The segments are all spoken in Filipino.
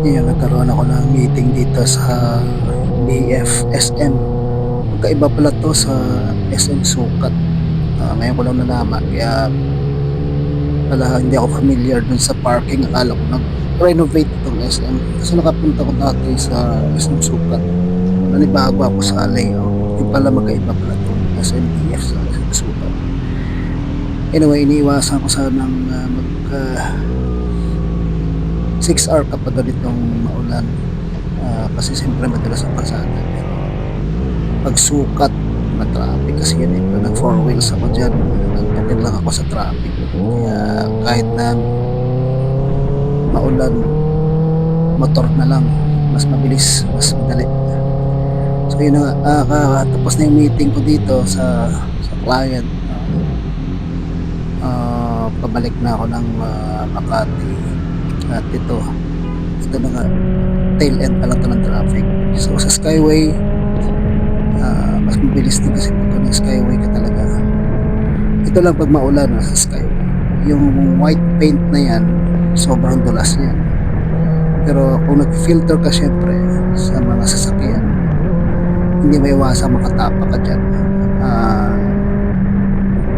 Ngayon nagkaroon ako ng meeting dito sa BFSM. Magkaiba pala to sa SM Sukat. Ngayon ko lang nalaman, kaya pala hindi ako familiar dun sa parking. Akala ko nag-renovate itong SM kasi nakapunta ko dati sa SM Sukat. Nanibago ako sa layout. Yung pala magkaiba pala itong SMBF sa SM Sukat. Anyway, iniiwasan ko sanang mag 6 hour kapag ganitong maulan, kasi siyempre madalas ang kalsada, pero pag sukat na traffic kasi yan nag 4 wheels ako dyan, nagtutid lang ako sa traffic, kaya kahit na maulan, motor na lang, mas mabilis, mas madali. So yun na nga, tapos na yung meeting ko dito sa client. Pabalik na ako ng Makati. At ito na nga, tail end pa lang ito ng traffic. So sa Skyway, mas mabilis din kasi pag ng Skyway ka talaga. Ito lang pag maulan sa Skyway, yung white paint na yan, sobrang dulas niyan. Pero kung nag-filter ka syempre sa mga sasakyan, hindi may iwasang makatapa ka dyan.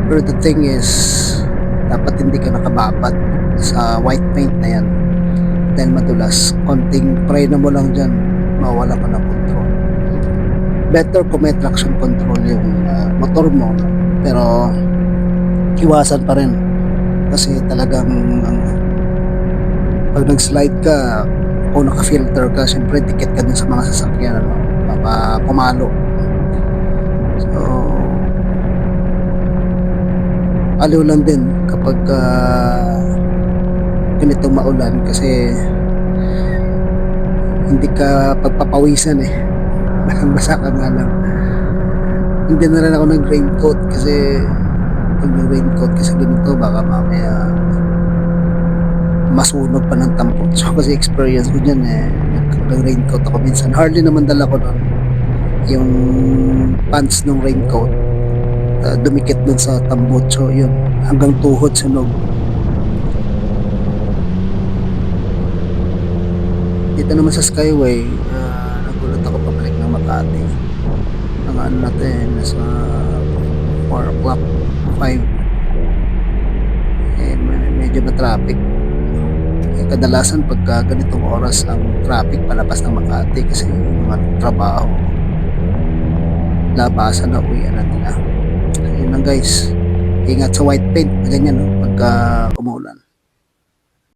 Pero the thing is, dapat hindi ka nakababad sa white paint na yan dahil madulas. Konting pray na mo lang dyan, mawala ka ng control. Better kung may traction control yung motor mo, pero iwasan pa rin kasi talagang pag nag-slide ka, kung naka-filter ka, syempre dikit ka dun sa mga sasakyan, pumalo. So aliw lang din kapag ganitong maulan kasi hindi ka pagpapawisan basa ka nga lang. Hindi na rin ako nag raincoat kasi pag nag raincoat kasi ganito baka mamaya masunog pa ng tampot. So kasi experience ko dyan nag raincoat ako minsan, hardly naman dala ko nun yung pants ng raincoat, dumikit dun sa tambutso, yun hanggang tuhod sunog. Dito naman sa Skyway, nagulat ako pabalik ng Makati. Ang ano natin, nasa 4 o'clock, 5, medyo na-traffic. Kadalasan pagka ganitong oras ang traffic palabas ng Makati kasi mga trabaho, labasan na, uwian na nila. Yun lang guys, ingat sa white paint na ganyan pagka umuulan.